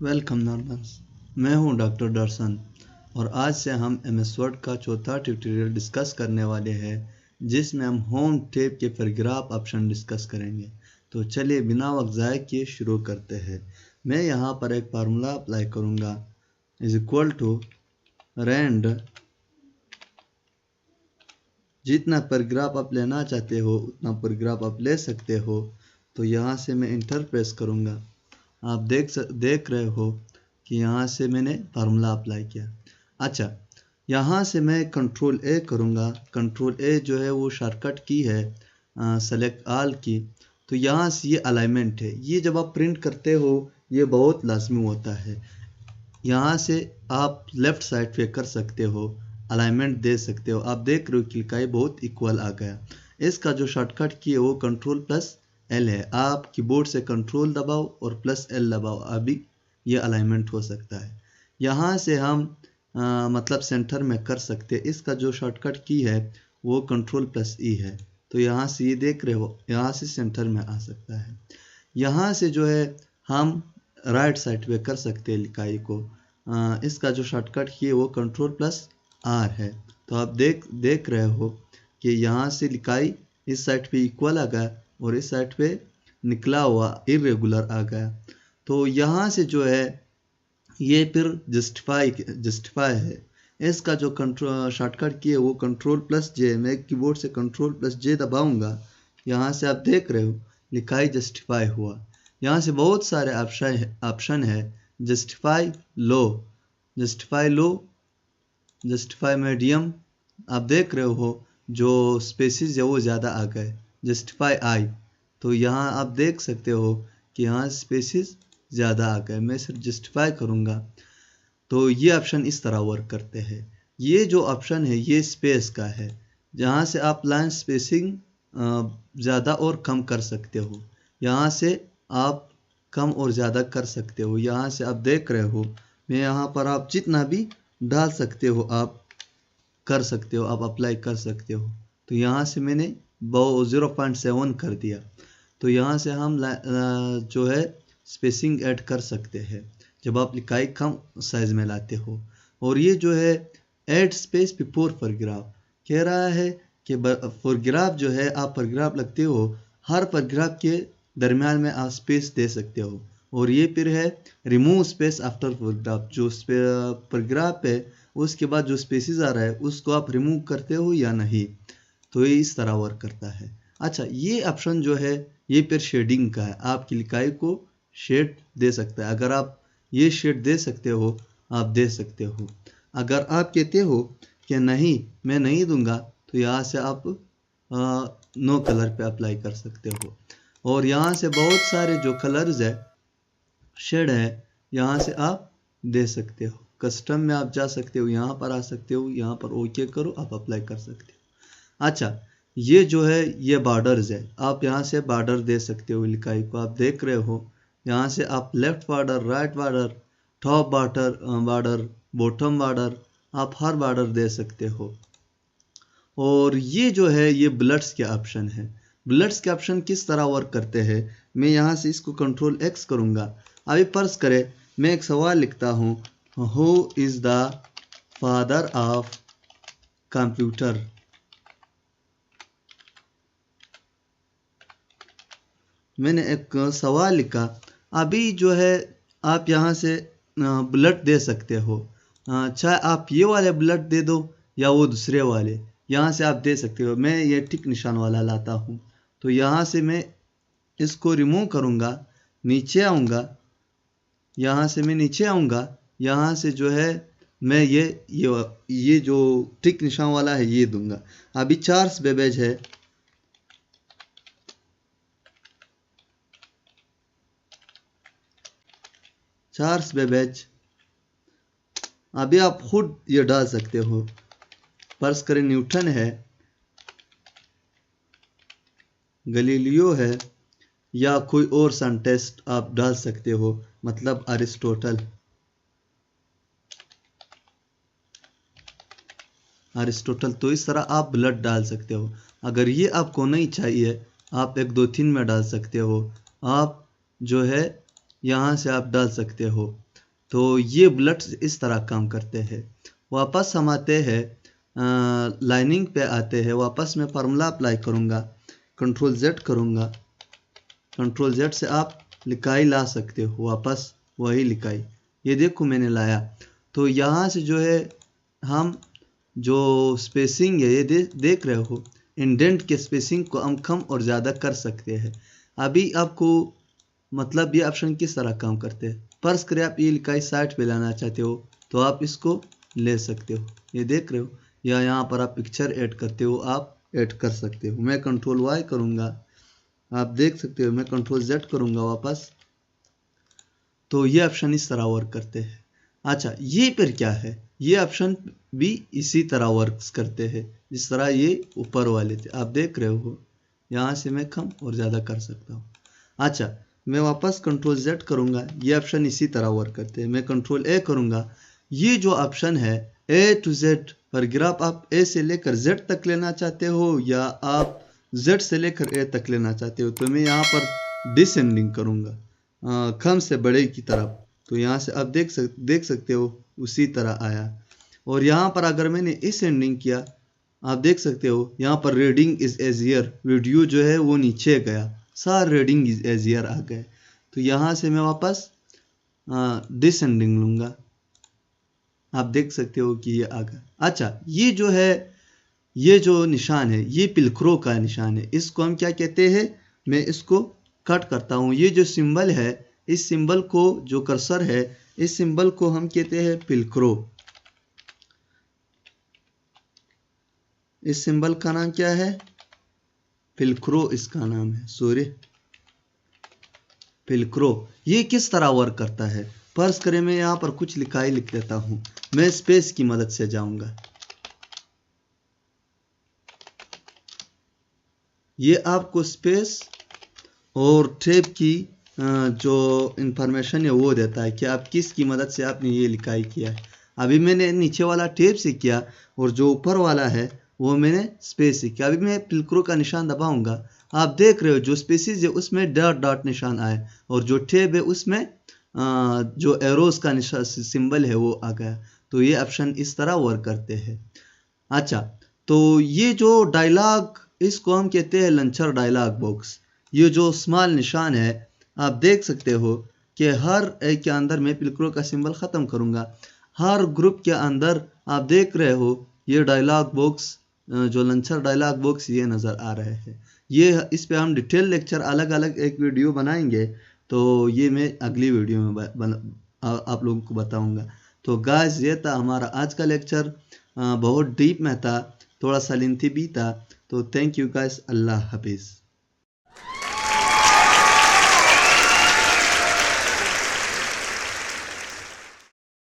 Welcome learners. मैं हूं doctor दर्शन और आज से हम MS वर्ड का चौथा ट्यूटोरियल डिस्कस करने वाले हैं जिसमें हम होम टैब के पैराग्राफ ऑप्शन डिस्कस करेंगे। तो चलिए बिना वक्त ज़ाय किए शुरू करते हैं। मैं यहां पर एक फार्मूला अप्लाई करूंगा इज इक्वल टू रेंड। जितना पैराग्राफ आप लेना चाहते हो उतना पैराग्राफ आप ले सकते हो। तो यहाँ से मैं इंटर प्रेस करूँगा। आप देख रहे हो कि यहाँ से मैंने फार्मूला अप्लाई किया। अच्छा, यहाँ से मैं कंट्रोल ए करूँगा। कंट्रोल ए जो है वो शॉर्टकट की है सेलेक्ट ऑल की। तो यहाँ से ये अलाइनमेंट है, ये जब आप प्रिंट करते हो ये बहुत लाजमी होता है। यहाँ से आप लेफ़्ट साइड पे कर सकते हो, अलाइनमेंट दे सकते हो। आप देख रहे हो कि लिखाई बहुत इक्वल आ गया। इसका जो शॉर्टकट की है वो कंट्रोल प्लस एल है। आप कीबोर्ड से कंट्रोल दबाओ और प्लस एल दबाओ, अभी ये अलाइनमेंट हो सकता है। यहाँ से हम मतलब सेंटर में कर सकते हैं। इसका जो शॉर्टकट की है वो कंट्रोल प्लस ई है। तो यहाँ से ये देख रहे हो, यहाँ से सेंटर में आ सकता है। यहाँ से जो है हम राइट साइड पे कर सकते हैं लिखाई को। इसका जो शॉर्टकट की है वो कंट्रोल प्लस आर है। तो आप देख रहे हो कि यहाँ से लिखाई इस साइड पे इक्वल आ गया और इस साइड पे निकला हुआ इरेगुलर आ गया। तो यहाँ से जो है ये फिर जस्टिफाई है। इसका जो कंट्रोल शॉर्टकट की है वो कंट्रोल प्लस जे। मैं कीबोर्ड से कंट्रोल प्लस जे दबाऊंगा। यहाँ से आप देख रहे हो लिखाई जस्टिफाई हुआ। यहाँ से बहुत सारे ऑप्शन है। जस्टिफाई लो, जस्टिफाई लो, जस्टिफाई मीडियम। आप देख रहे हो जो स्पेसिस है वो ज़्यादा आ गए। जस्टिफाई आई, तो यहाँ आप देख सकते हो कि यहाँ स्पेसिस ज़्यादा आ गए। मैं सिर्फ जस्टिफाई करूँगा तो ये ऑप्शन इस तरह वर्क करते हैं। ये जो ऑप्शन है ये स्पेस का है, जहाँ से आप लाइन स्पेसिंग ज़्यादा और कम कर सकते हो। यहाँ से आप कम और ज़्यादा कर सकते हो। यहाँ से आप देख रहे हो मैं यहाँ पर आप जितना भी डाल सकते हो आप कर सकते हो, आप अप्लाई कर सकते हो। तो यहाँ से मैंने 0.7 कर दिया। तो यहाँ से हम जो है स्पेसिंग ऐड कर सकते हैं जब आप लिखाई कम साइज में लाते हो। और ये जो है ऐड स्पेस बिफोर पैराग्राफ कह रहा है कि पैराग्राफ जो है आप पैराग्राफ लगते हो, हर पैराग्राफ के दरम्यान में आप स्पेस दे सकते हो। और ये फिर है रिमूव स्पेस आफ्टर पैराग्राफ। जो पैराग्राफ है उसके बाद जो स्पेसिस आ रहा है उसको आप रिमूव करते हो या नहीं। तो ये इस तरह वर्क करता है। अच्छा, ये ऑप्शन जो है ये फिर शेडिंग का है, आपकी लिखाई को शेड दे सकता है। अगर आप ये शेड दे सकते हो आप दे सकते हो। अगर आप कहते हो कि नहीं मैं नहीं दूंगा तो यहाँ से आप नो कलर पे अप्लाई कर सकते हो। और यहाँ से बहुत सारे जो कलर्स है शेड है यहाँ से आप दे सकते हो। कस्टम में आप जा सकते हो, यहाँ पर आ सकते हो, यहाँ पर ओके करो आप अप्लाई कर सकते हो। अच्छा, ये जो है ये बॉर्डर्स है, आप यहाँ से बॉर्डर दे सकते हो लिखाई को। आप देख रहे हो यहाँ से आप left border, right border, top border, bottom border, आप हर बॉर्डर दे सकते हो। और ये जो है ये बुलेट्स के ऑप्शन है। बुलेट्स के ऑप्शन किस तरह वर्क करते हैं, मैं यहाँ से इसको कंट्रोल एक्स करूँगा। अभी फर्ज करें मैं एक सवाल लिखता हूँ, who is the father of computer. मैंने एक सवाल लिखा। अभी जो है आप यहाँ से बुलेट दे सकते हो, चाहे आप ये वाले बुलेट दे दो या वो दूसरे वाले, यहाँ से आप दे सकते हो। मैं ये टिक निशान वाला लाता हूँ। तो यहाँ से मैं इसको रिमूव करूँगा, नीचे आऊँगा, यहाँ से मैं नीचे आऊँगा, यहाँ से जो है मैं ये जो टिक निशान वाला है ये दूंगा। अभी चार्ल्स बेबेज है, चार्ल्स बेबेज। अभी आप खुद ये डाल सकते हो। फर्ज करें न्यूटन है, गलीलियो है, या कोई और साइंटिस्ट आप डाल सकते हो, मतलब अरिस्टोटल। तो इस तरह आप ब्लड डाल सकते हो। अगर ये आपको नहीं चाहिए आप 1 2 3 में डाल सकते हो। आप जो है यहाँ से आप डाल सकते हो। तो ये बुलेट्स इस तरह काम करते हैं। वापस हम आते हैं लाइनिंग पे आते हैं। वापस मैं फार्मूला अप्लाई करूँगा, कंट्रोल जेड करूँगा। कंट्रोल जेड से आप लिखाई ला सकते हो, वापस वही लिखाई। ये देखो मैंने लाया। तो यहाँ से जो है हम जो स्पेसिंग है ये देख रहे हो, इंडेंट के स्पेसिंग को हम कम और ज़्यादा कर सकते हैं। अभी आपको मतलब ये ऑप्शन किस तरह काम करते हैं। फर्ज करें आप ये लिखाई साइड पे लाना चाहते हो तो आप इसको ले सकते हो, ये देख रहे हो। या यहाँ पर आप पिक्चर ऐड करते हो, आप ऐड कर सकते हो। मैं कंट्रोल वाई करूँगा, आप देख सकते हो। मैं कंट्रोल जेड करूँगा वापस, तो ये ऑप्शन इस तरह वर्क करते हैं। अच्छा, ये फिर क्या है, ये ऑप्शन भी इसी तरह वर्क्स करते हैं जिस तरह ये ऊपर वाले थे। आप देख रहे हो, यहाँ से मैं कम और ज़्यादा कर सकता हूँ। अच्छा, मैं वापस कंट्रोल जेड करूँगा, ये ऑप्शन इसी तरह वर्क करते हैं। मैं कंट्रोल ए करूँगा, ये जो ऑप्शन है ए टू जेड पैराग्राफ, आप ए से लेकर जेड तक लेना चाहते हो या आप जेड से लेकर ए तक लेना चाहते हो, तो मैं यहाँ पर डिसेंडिंग करूँगा, कम से बड़े की तरफ। तो यहाँ से आप देख सकते हो उसी तरह आया। और यहाँ पर अगर मैंने इस एंडिंग किया, आप देख सकते हो यहाँ पर रीडिंग इज एजियर, वीडियो जो है वो नीचे गया, सार रीडिंग इज एजियर आ गए। तो यहाँ से मैं वापस डिसेंडिंग लूँगा, आप देख सकते हो कि ये आ गया। अच्छा, ये जो है, ये जो निशान है ये पिलक्रो का निशान है। इसको हम क्या कहते हैं, मैं इसको कट करता हूँ। ये जो सिंबल है, इस सिंबल को, जो कर्सर है, इस सिंबल को हम कहते हैं पिलक्रो। इस सिंबल का नाम क्या है, पिलक्रो इसका नाम है, सॉरी पिलक्रो। ये किस तरह वर्क करता है, फर्ज करें मैं यहाँ पर कुछ लिखाई लिख देता हूँ। मैं स्पेस की मदद से जाऊंगा। ये आपको स्पेस और टैब की जो इंफॉर्मेशन है वो देता है कि आप किसकी मदद से आपने ये लिखाई किया है। अभी मैंने नीचे वाला टैब से किया और जो ऊपर वाला है वो मैंने स्पेस से किया। अभी मैं पिलक्रो का निशान दबाऊंगा, आप देख रहे हो जो स्पेसिस है उसमें डॉट डॉट निशान आए और जो टैब है उसमें जो एरोस का निशान सिंबल है वो आ गया। तो ये ऑप्शन इस तरह वर्क करते हैं। अच्छा, तो ये जो डायलॉग, इसको हम कहते हैं लंचर डायलॉग बॉक्स। ये जो स्मॉल निशान है, आप देख सकते हो कि हर एक के अंदर मैं पिलक्रो का सिंबल ख़त्म करूँगा, हर ग्रुप के अंदर आप देख रहे हो ये डायलॉग बॉक्स, जो लंचर डायलॉग बॉक्स ये नज़र आ रहे हैं। ये इस पे हम डिटेल लेक्चर अलग अलग एक वीडियो बनाएंगे, तो ये मैं अगली वीडियो में आप लोगों को बताऊँगा। तो गाइस, ये था हमारा आज का लेक्चर। बहुत डीप में था, थोड़ा सा लेंथी भी था। तो थैंक यू गाइस, अल्लाह हाफिज़।